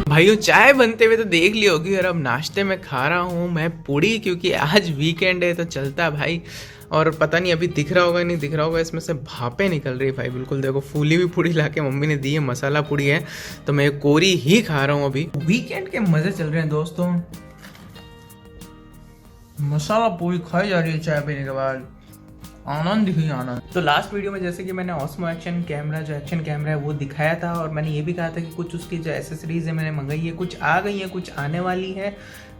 भाइयों चाय बनते हुए तो देख ली होगी, और अब नाश्ते में खा रहा हूँ मैं पूड़ी, क्योंकि आज वीकेंड है तो चलता है भाई। और पता नहीं अभी दिख रहा होगा नहीं दिख रहा होगा, इसमें से भापें निकल रही है भाई। बिल्कुल देखो, फूली हुई पूड़ी लाके मम्मी ने दी है, मसाला पूड़ी है, तो मैं कोरी ही खा रहा हूँ अभी। वीकेंड के मजे चल रहे हैं दोस्तों, मसाला पूड़ी खाई जा रही है चाय पीने के बाद, आनंद ही आनंद। तो लास्ट वीडियो में जैसे कि मैंने ऑस्मो एक्शन कैमरा, जो एक्शन कैमरा है वो दिखाया था, और मैंने ये भी कहा था कि कुछ उसकी जो एसेसरीज है मैंने मंगाई है, कुछ आ गई है, कुछ आने वाली है,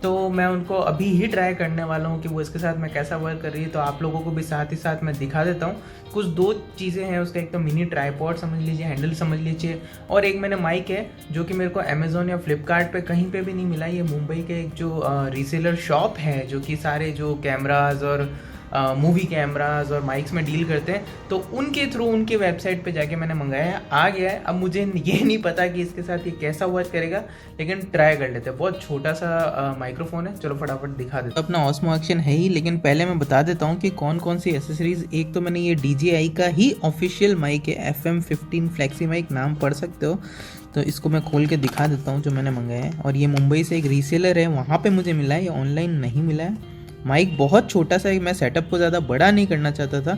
तो मैं उनको अभी ही ट्राई करने वाला हूँ कि वो इसके साथ में कैसा वर्क कर रही है। तो आप लोगों को भी साथ ही साथ मैं दिखा देता हूँ। कुछ दो चीज़ें हैं उसका, एक तो मिनी ट्राईपॉड समझ लीजिए, हैंडल समझ लीजिए, और एक मैंने माइक है जो कि मेरे को अमेजोन या फ्लिपकार्ट पे कहीं पे भी नहीं मिला। ये मुंबई के एक जो रीसेलर शॉप है जो कि सारे जो कैमराज और मूवी कैमराज और माइक्स में डील करते हैं, तो उनके थ्रू उनके वेबसाइट पे जाके मैंने मंगाया है, आ गया है। अब मुझे ये नहीं पता कि इसके साथ ये कैसा वर्क करेगा, लेकिन ट्राई कर लेते हैं। बहुत छोटा सा माइक्रोफोन है, चलो फटाफट दिखा देते हैं। अपना ऑस्मो एक्शन है ही, लेकिन पहले मैं बता देता हूँ कि कौन कौन सी एसेसरीज। एक तो मैंने ये DJI का ही ऑफिशियल माइक है, FM15 फ्लेक्सी माइक नाम पढ़ सकते हो, तो इसको मैं खोल के दिखा देता हूँ जो मैंने मंगाया है। और ये मुंबई से एक रीसेलर है, वहाँ पर मुझे मिला है, ये ऑनलाइन नहीं मिला है। माइक बहुत छोटा सा है, मैं सेटअप को ज़्यादा बड़ा नहीं करना चाहता था,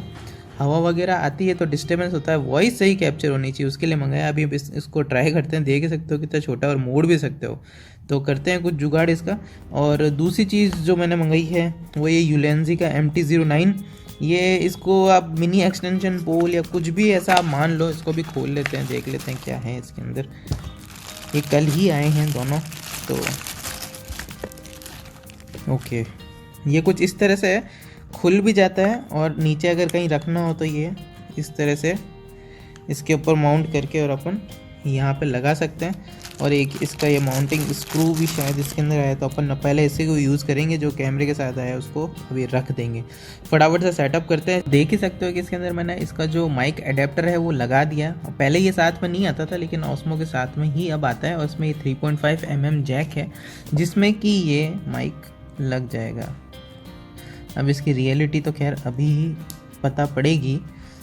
हवा वगैरह आती है तो डिस्टर्बेंस होता है, वॉइस सही कैप्चर होनी चाहिए, उसके लिए मंगाया। अभी इसको ट्राई करते हैं, देख सकते हो कितना छोटा, और मोड़ भी सकते हो, तो करते हैं कुछ जुगाड़ इसका। और दूसरी चीज़ जो मैंने मंगाई है वो ये यूलेंजी का MT-09, ये इसको आप मिनी एक्सटेंशन पोल या कुछ भी ऐसा आप मान लो। इसको भी खोल लेते हैं, देख लेते हैं क्या है इसके अंदर। ये कल ही आए हैं दोनों, तो ओके, ये कुछ इस तरह से है, खुल भी जाता है, और नीचे अगर कहीं रखना हो तो ये इस तरह से इसके ऊपर माउंट करके और अपन यहाँ पे लगा सकते हैं। और एक इसका ये माउंटिंग स्क्रू भी शायद इसके अंदर आया, तो अपन पहले इसी को यूज़ करेंगे, जो कैमरे के साथ आया उसको अभी रख देंगे। फटाफट से सेटअप करते हैं। देख ही सकते हो कि इसके अंदर मैंने इसका जो माइक अडेप्टर है वो लगा दिया। पहले ये साथ में नहीं आता था, लेकिन ऑस्मो के साथ में ही अब आता है, और इसमें ये 3.5 mm जैक है जिसमें कि ये माइक लग जाएगा। अब इसकी रियलिटी तो खैर अभी ही पता पड़ेगी।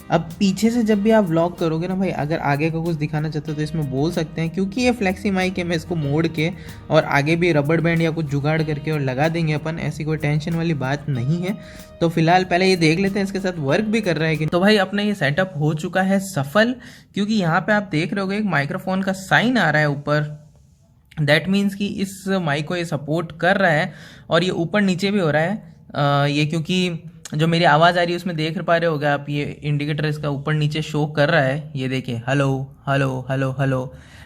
अब पीछे से जब भी आप व्लॉग करोगे ना भाई, अगर आगे का कुछ दिखाना चाहते हो तो इसमें बोल सकते हैं, क्योंकि ये फ्लेक्सी माइक है, मैं इसको मोड़ के और आगे भी रबड़ बैंड या कुछ जुगाड़ करके और लगा देंगे अपन, ऐसी कोई टेंशन वाली बात नहीं है। तो फिलहाल पहले ये देख लेते हैं इसके साथ वर्क भी कर रहा है कि। तो भाई अपना ये सेटअप हो चुका है सफल, क्योंकि यहाँ पर आप देख रहे होगे एक माइक्रोफोन का साइन आ रहा है ऊपर। दैट मीन्स कि इस माइक को ये सपोर्ट कर रहा है, और ये ऊपर नीचे भी हो रहा है। ये क्योंकि जो मेरी आवाज़ आ रही है उसमें देख पा रहे होगे आप, ये इंडिकेटर इसका ऊपर नीचे शो कर रहा है, ये देखिए, hello hello hello hello.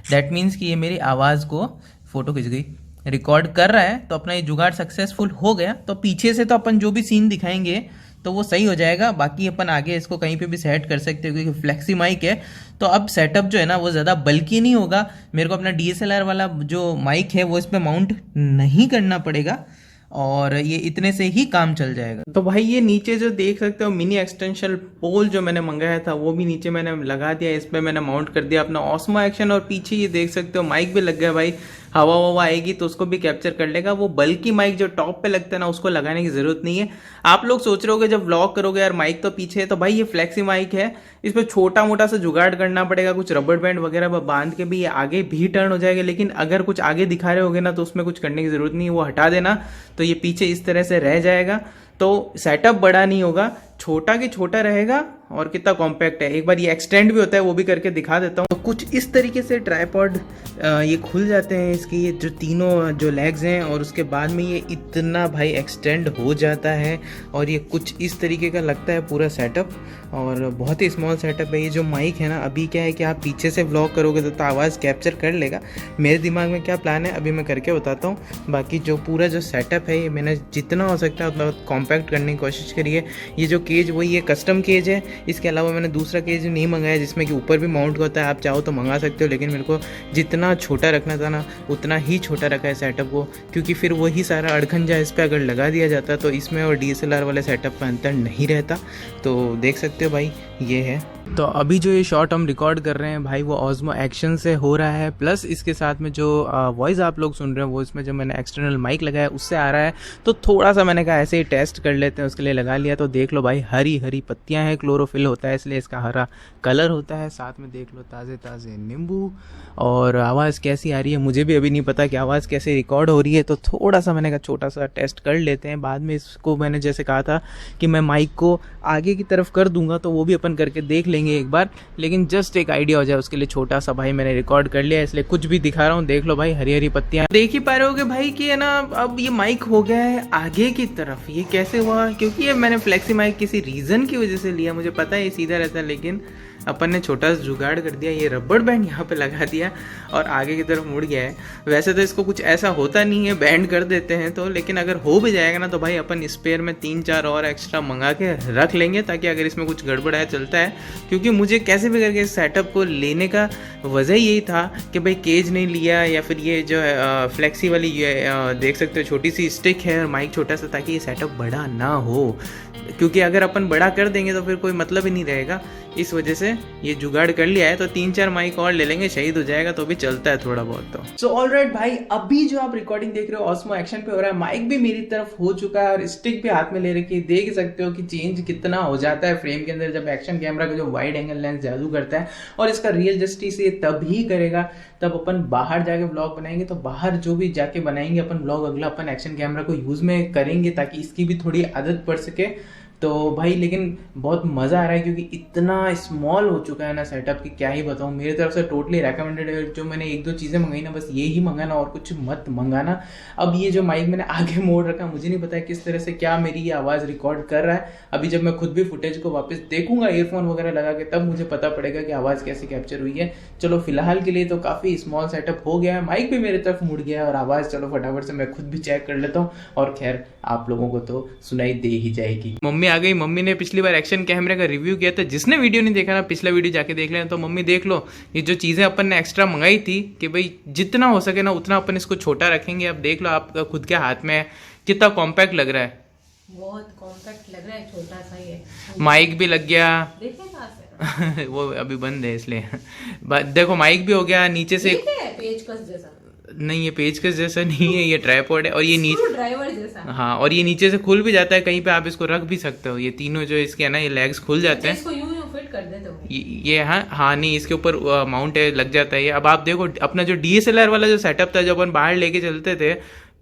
That means कि ये मेरी आवाज़ को, फ़ोटो खिंच गई, रिकॉर्ड कर रहा है। तो अपना ये जुगाड़ सक्सेसफुल हो गया। तो पीछे से तो अपन जो भी सीन दिखाएंगे तो वो सही हो जाएगा। बाकी अपन आगे इसको कहीं पे भी सेट कर सकते हो, क्योंकि फ्लेक्सी माइक है। तो अब सेटअप जो है ना वो ज़्यादा बल्कि नहीं होगा, मेरे को अपना DSLR वाला जो माइक है वो इस पर माउंट नहीं करना पड़ेगा, और ये इतने से ही काम चल जाएगा। तो भाई ये नीचे जो देख सकते हो मिनी एक्सटेंशन पोल जो मैंने मंगाया था वो भी नीचे मैंने लगा दिया, इस पर मैंने माउंट कर दिया अपना ऑस्मो एक्शन। और पीछे ये देख सकते हो माइक भी लग गया भाई, हवा ववा आएगी तो उसको भी कैप्चर कर लेगा। वो बल्कि माइक जो टॉप पे लगता है ना, उसको लगाने की जरूरत नहीं है। आप लोग सोच रहे होगे जब व्लॉग करोगे यार माइक तो पीछे है, तो भाई ये फ्लेक्सी माइक है, इस पर छोटा मोटा सा जुगाड़ करना पड़ेगा, कुछ रबड़ बैंड वगैरह बांध के भी ये आगे भी टर्न हो जाएगा। लेकिन अगर कुछ आगे दिखा रहे होगे ना तो उसमें कुछ करने की जरूरत नहीं है, वो हटा देना, तो ये पीछे इस तरह से रह जाएगा। तो सेटअप बड़ा नहीं होगा, छोटा की छोटा रहेगा, और कितना कॉम्पैक्ट है। एक बार ये एक्सटेंड भी होता है, वो भी करके दिखा देता हूँ। तो कुछ इस तरीके से ट्राइपॉड ये खुल जाते हैं, इसकी ये जो तीनों जो लेग्स हैं, और उसके बाद में ये इतना भाई एक्सटेंड हो जाता है, और ये कुछ इस तरीके का लगता है पूरा सेटअप, और बहुत ही स्मॉल सेटअप है। ये जो माइक है ना, अभी क्या है कि आप पीछे से व्लॉग करोगे तो आवाज़ कैप्चर कर लेगा। मेरे दिमाग में क्या प्लान है अभी मैं करके बताता हूँ। बाकी जो पूरा जो सेटअप है ये मैंने जितना हो सकता है उतना कॉम्पैक्ट करने की कोशिश करी है। ये जो केज वही ये कस्टम केज है, इसके अलावा मैंने दूसरा केज नहीं मंगाया जिसमें कि ऊपर भी माउंट होता है। आप चाहो तो मंगा सकते हो, लेकिन मेरे को जितना छोटा रखना था ना उतना ही छोटा रखा है सेटअप को, क्योंकि फिर वही सारा अड़खंजा इस पर अगर लगा दिया जाता तो इसमें और DSLR वाले सेटअप का अंतर नहीं रहता। तो देख सकते हो भाई ये है। तो अभी जो ये शॉट हम रिकॉर्ड कर रहे हैं भाई वो ऑस्मो एक्शन से हो रहा है, प्लस इसके साथ में जो वॉइस आप लोग सुन रहे हैं वो इसमें जो मैंने एक्सटर्नल माइक लगाया है उससे आ रहा है। तो थोड़ा सा मैंने कहा ऐसे ही टेस्ट कर लेते हैं, उसके लिए लगा लिया। तो देख लो भाई हरी हरी पत्तियां हैं, क्लोरोफिल होता है इसलिए इसका हरा कलर होता है। साथ में देख लो ताज़े ताज़े नींबू। और आवाज़ कैसी आ रही है मुझे भी अभी नहीं पता कि आवाज़ कैसे रिकॉर्ड हो रही है, तो थोड़ा सा मैंने कहा छोटा सा टेस्ट कर लेते हैं। बाद में इसको मैंने जैसे कहा था कि मैं माइक को आगे की तरफ कर दूंगा तो वो भी अपन करके देख लेंगे एक बार, लेकिन जस्ट एक आइडिया हो जाए उसके लिए छोटा सा भाई मैंने रिकॉर्ड कर लिया, इसलिए कुछ भी दिखा रहा हूँ। देख लो भाई हरी हरी पत्तियां देख ही पा रहे होगे भाई कि है ना। अब ये माइक हो गया है आगे की तरफ, ये कैसे हुआ? क्योंकि ये मैंने फ्लेक्सी माइक किसी रीज़न की वजह से लिया, मुझे पता है ये सीधा रहता है, लेकिन अपन ने छोटा सा जुगाड़ कर दिया, ये रबड़ बैंड यहाँ पे लगा दिया और आगे की तरफ मुड़ गया है। वैसे तो इसको कुछ ऐसा होता नहीं है, बैंड कर देते हैं तो, लेकिन अगर हो भी जाएगा ना तो भाई अपन स्पेयर में 3-4 और एक्स्ट्रा मंगा के रख लेंगे ताकि अगर इसमें कुछ गड़बड़ है चलता है। क्योंकि मुझे कैसे भी करके इस सेटअप को लेने का वजह यही था कि भाई केज नहीं लिया, या फिर ये जो है फ्लेक्सी वाली ये देख सकते हो छोटी सी स्टिक है और माइक छोटा सा, ताकि ये सेटअप बड़ा ना हो। क्योंकि अगर अपन बड़ा कर देंगे तो फिर कोई मतलब ही नहीं रहेगा, इस वजह से ये जुगाड़ कर लिया है। तो 3-4 माइक और ले लेंगे, शहीद हो जाएगा तो भी चलता है थोड़ा बहुत। तो सो ऑलराइट भाई, अभी जो आप रिकॉर्डिंग देख रहे हो ऑस्मो एक्शन पे हो रहा है, माइक भी मेरी तरफ हो चुका है और स्टिक भी हाथ में ले रखी है। देख सकते हो कि चेंज कितना हो जाता है फ्रेम के अंदर जब एक्शन कैमरा का जो वाइड एंगल लेंस जादू करता है। और इसका रियल जस्टिस ये तभी करेगा तब अपन बाहर जाके व्लॉग बनाएंगे। तो बाहर जो भी जाके बनाएंगे अपन व्लॉग, अगला अपन एक्शन कैमरा को यूज में करेंगे ताकि इसकी भी थोड़ी आदत पड़ सके। तो भाई लेकिन बहुत मज़ा आ रहा है क्योंकि इतना स्मॉल हो चुका है ना सेटअप की, क्या ही बताऊँ। मेरी तरफ से टोटली रेकमेंडेड है। जो मैंने 1-2 चीज़ें मंगाई ना, बस ये ही मंगाना और कुछ मत मंगाना। अब ये जो माइक मैंने आगे मोड़ रखा, मुझे नहीं पता है किस तरह से क्या मेरी ये आवाज़ रिकॉर्ड कर रहा है। अभी जब मैं खुद भी फुटेज को वापस देखूंगा ईयरफोन वगैरह लगा के, तब मुझे पता पड़ेगा कि आवाज़ कैसे कैप्चर हुई है। चलो फिलहाल के लिए तो काफ़ी स्मॉल सेटअप हो गया है, माइक भी मेरी तरफ मुड़ गया है और आवाज़ चलो फटाफट से मैं खुद भी चेक कर लेता हूँ। और खैर आप लोगों को तो सुनाई दे ही जाएगी। मम्मी आ गई। मम्मी ने पिछली बार एक्शन कैमरे का रिव्यू किया था, जिसने वीडियो नहीं देखा ना पिछला वीडियो जाके देख लेना। तो मम्मी देख लो ये जो चीज़ें अपन ने एक्स्ट्रा मंगाई थी कि भाई जितना हो सके ना उतना अपन इसको छोटा रखेंगे। अब देख लो आपका खुद के हाथ में है, कितना कॉम्पैक्ट लग रहा है। बहुत कॉम्पैक्ट लग रहा है, छोटा सा ही है। माइक भी लग गया वो अभी बंद है इसलिए देखो माइक भी हो गया, नीचे से पेचकस जैसा नहीं, ये पेचकस जैसा नहीं है, ये ट्राइपॉड है और ये नीचे ड्राइवर जैसा। हाँ, और ये नीचे से खुल भी जाता है, कहीं पे आप इसको रख भी सकते हो। ये तीनों जो इसके है ना, ये लेग्स खुल जाते हैं। इसको यूं फिट कर देते हो ये हाँ नहीं, इसके ऊपर माउंट है, लग जाता है ये। अब आप देखो अपना जो DSLR वाला जो सेटअप था, जो अपन बाहर लेके चलते थे,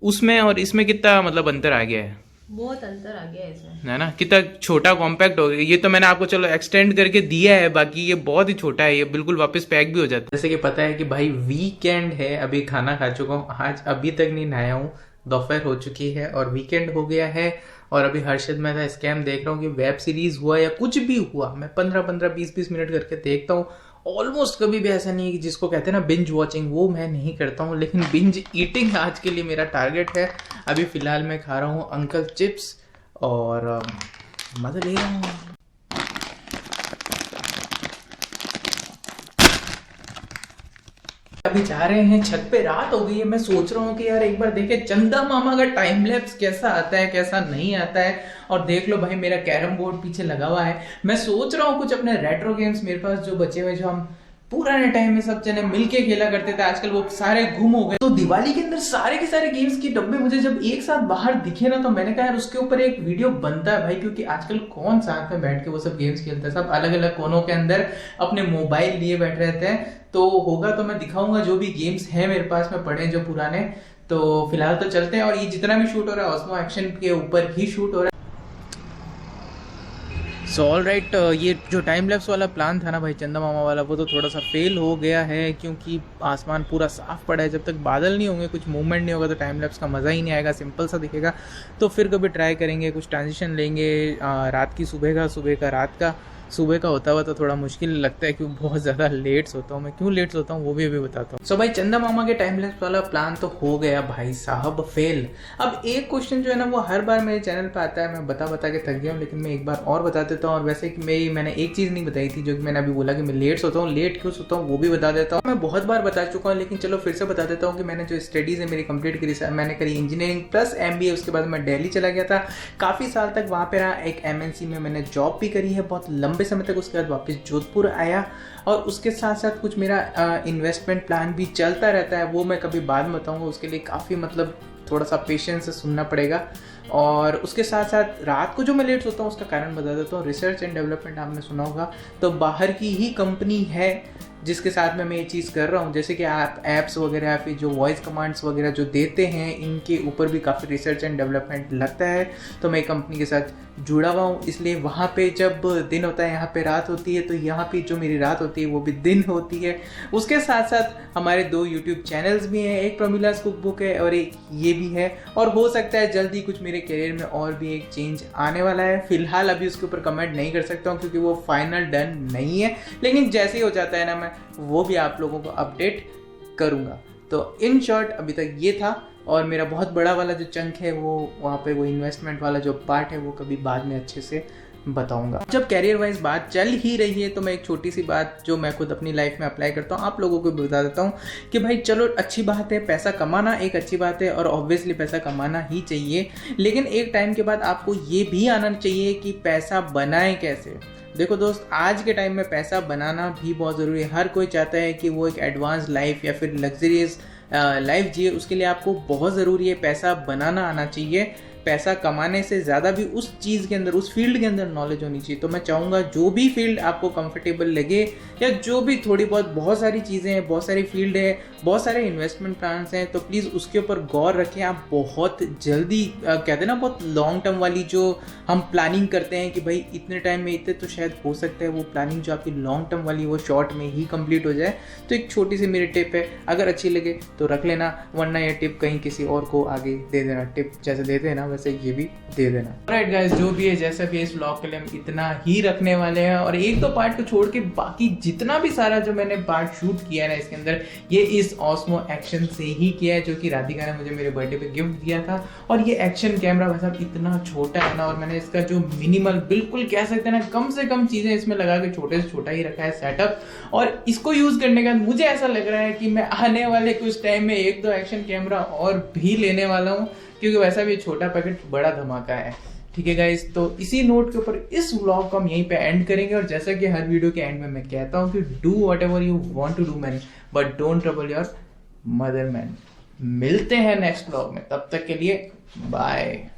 उसमें और इसमें कितना मतलब अंतर आ गया है। बहुत अंतर आ गया है इसमें, है ना। कितना छोटा कॉम्पैक्ट हो गया। ये तो मैंने आपको चलो एक्सटेंड करके दिया है, बाकी ये बहुत ही छोटा है, ये बिल्कुल वापस पैक भी हो जाता है। जैसे कि पता है कि भाई वीकेंड है, अभी खाना खा चुका हूँ, आज अभी तक नहीं नहाया हूँ, दोपहर हो चुकी है और वीकेंड हो गया है। और अभी हर्षद मैं था स्कैम देख रहा हूँ कि वेब सीरीज हुआ या कुछ भी हुआ, मैं 15-15 20-20 मिनट करके देखता हूँ। ऑलमोस्ट कभी भी ऐसा नहीं है कि जिसको कहते हैं ना बिंज वॉचिंग, वो मैं नहीं करता हूँ, लेकिन बिंज ईटिंग आज के लिए मेरा टारगेट है। अभी फिलहाल मैं खा रहा हूँ अंकल चिप्स और मज़ा ले रहा हूँ। अभी जा रहे हैं छत पे, रात हो गई है। मैं सोच रहा हूँ कि यार एक बार देखे चंदा मामा का टाइम लैप्स कैसा आता है कैसा नहीं आता है। और देख लो भाई मेरा कैरम बोर्ड पीछे लगा हुआ है। मैं सोच रहा हूँ कुछ अपने रेट्रो गेम्स मेरे पास जो बचे हुए, जो हम पुराने टाइम में सब जने मिलके खेला करते थे, आजकल वो सारे गुम हो गए। तो दिवाली के अंदर सारे के सारे गेम्स के डब्बे मुझे जब एक साथ बाहर दिखे ना, तो मैंने कहा यार उसके ऊपर एक वीडियो बनता है भाई, क्योंकि आजकल कौन साथ में बैठ के वो सब गेम्स खेलता है, सब अलग अलग कोनों के अंदर अपने मोबाइल लिए बैठ रहते हैं। तो होगा तो मैं दिखाऊंगा जो भी गेम्स हैं मेरे पास में पड़े जो पुराने। तो फिलहाल तो चलते हैं, और ये जितना भी शूट हो रहा है ऑस्मो एक्शन के ऊपर ही शूट हो रहा है। सो ऑलराइट, ये जो टाइम लैप्स वाला प्लान था ना भाई चंदा मामा वाला, वो तो थोड़ा सा फेल हो गया है, क्योंकि आसमान पूरा साफ पड़ा है। जब तक बादल नहीं होंगे, कुछ मूवमेंट नहीं होगा, तो टाइम लैप्स का मज़ा ही नहीं आएगा, सिंपल सा दिखेगा। तो फिर कभी ट्राई करेंगे, कुछ ट्रांजिशन लेंगे, रात की सुबह का रात का सुबह का होता हुआ तो थोड़ा मुश्किल लगता है, क्योंकि बहुत ज़्यादा लेट्स होता हूँ मैं। क्यों लेट्स होता हूँ वो भी अभी बताता हूँ। सो भाई चंदा मामा के टाइम लैप्स वाला प्लान तो हो गया भाई साहब फेल। अब एक क्वेश्चन जो है ना, वो हर बार मेरे चैनल पे आता है, मैं बता के थक गया हूँ, लेकिन मैं एक बार और बता देता हूँ। और वैसे कि मैंने एक चीज़ नहीं बताई थी, जो कि मैंने अभी बोला कि मैं लेट्स होता हूँ, लेट क्यों होता हूँ वो भी बता देता हूँ। मैं बहुत बार बता चुका हूँ, लेकिन चलो फिर से बता देता हूँ कि मैंने जो स्टडीज़ है मेरी कंप्लीट करी, मैंने करी इंजीनियरिंग प्लस MBA। उसके बाद मैं दिल्ली चला गया था, काफ़ी साल तक वहाँ पे रहा। एक MNC में मैंने जॉब भी करी है बहुत लंबे समय तक उसके बाद वापस जोधपुर आया, और उसके साथ साथ कुछ मेरा इन्वेस्टमेंट प्लान भी चलता रहता है, वो मैं कभी बाद में बताऊँगा। उसके लिए काफ़ी मतलब थोड़ा सा पेशेंस से सुनना पड़ेगा। और उसके साथ साथ रात को जो मैं लेट सोता हूँ उसका कारण बता देता हूँ। रिसर्च एंड डेवलपमेंट आपने सुना होगा, तो बाहर की ही कंपनी है जिसके साथ में मैं ये चीज़ कर रहा हूँ। जैसे कि आप ऐप्स वगैरह फिर जो वॉइस कमांड्स वगैरह जो देते हैं, इनके ऊपर भी काफ़ी रिसर्च एंड डेवलपमेंट लगता है। तो मैं कंपनी के साथ जुड़ा हुआ हूँ, इसलिए वहाँ पे जब दिन होता है यहाँ पे रात होती है, तो यहाँ पे जो मेरी रात होती है वो भी दिन होती है। उसके साथ साथ हमारे 2 यूट्यूब चैनल्स भी हैं, एक प्रमिलास कुक बुक है और एक ये भी है। और हो सकता है जल्दी कुछ मेरे करियर में और भी एक चेंज आने वाला है। फिलहाल अभी उसके ऊपर कमेंट नहीं कर सकता हूँ क्योंकि वो फाइनल डन नहीं है, लेकिन जैसे ही हो जाता है ना मैं वो भी आप लोगों को अपडेट करूँगा। तो इन शॉर्ट अभी तक ये था, और मेरा बहुत बड़ा वाला जो चंक है वो वहाँ पे वो इन्वेस्टमेंट वाला जो पार्ट है वो कभी बाद में अच्छे से बताऊंगा। जब कैरियर वाइज बात चल ही रही है तो मैं एक छोटी सी बात जो मैं खुद अपनी लाइफ में अप्लाई करता हूँ आप लोगों को बता देता हूँ कि भाई चलो अच्छी बात है, पैसा कमाना एक अच्छी बात है और ऑब्वियसली पैसा कमाना ही चाहिए, लेकिन एक टाइम के बाद आपको ये भी आना चाहिए कि पैसा बनाए कैसे। देखो दोस्त, आज के टाइम में पैसा बनाना भी बहुत ज़रूरी है। हर कोई चाहता है कि वो एक एडवांस लाइफ या फिर लग्जरियस लाइफ जिए, उसके लिए आपको बहुत ज़रूरी है पैसा बनाना आना चाहिए। पैसा कमाने से ज़्यादा भी उस चीज़ के अंदर, उस फील्ड के अंदर नॉलेज होनी चाहिए। तो मैं चाहूँगा जो भी फील्ड आपको कंफर्टेबल लगे या जो भी थोड़ी बहुत सारी चीज़ें हैं, बहुत सारी फील्ड है, बहुत सारे इन्वेस्टमेंट प्लान्स हैं, तो प्लीज़ उसके ऊपर गौर रखें। आप बहुत जल्दी कहते हैं ना, बहुत लॉन्ग टर्म वाली जो हम प्लानिंग करते हैं कि भाई इतने टाइम में इतने, तो शायद हो सकता है वो प्लानिंग जो आपकी लॉन्ग टर्म वाली वो शॉर्ट में ही कंप्लीट हो जाए। तो एक छोटी सी मेरी टिप है, अगर अच्छी लगे तो रख लेना, वरना ये टिप कहीं किसी और को आगे दे देना। टिप जैसे देते हैं ना वैसे ये भी दे देना। ऑलराइट गाइस, जो भी है जैसा भी इस व्लॉग के लिए हम इतना ही रखने वाले हैं, और एक दो पार्ट को छोड़ के बाकी जितना भी सारा जो मैंने पार्ट शूट किया है ना इसके अंदर, ये इस ऑस्मो एक्शन से ही किया है जो कि राधिका ने मुझे मेरे बर्थडे पे गिफ्ट दिया था। और ये एक्शन कैमरा भाई साहब इतना छोटा है ना, और मैंने इसका जो मिनिमल बिल्कुल कह सकते हैं ना कम से कम चीजें इसमें लगा के छोटे से छोटा ही रखा है सेटअप, और इसको यूज करने का मुझे ऐसा लग रहा है कि मैं आने वाले कुछ टाइम में एक दो एक्शन कैमरा और भी लेने वाला हूँ, क्योंकि वैसा भी छोटा पैकेट बड़ा धमाका है। ठीक है गाइस, तो इसी नोट के ऊपर इस व्लॉग को हम यहीं पे एंड करेंगे। और जैसा कि हर वीडियो के एंड में मैं कहता हूँ कि do whatever you want to do man, but don't trouble your mother man. मिलते हैं नेक्स्ट व्लॉग में, तब तक के लिए बाय।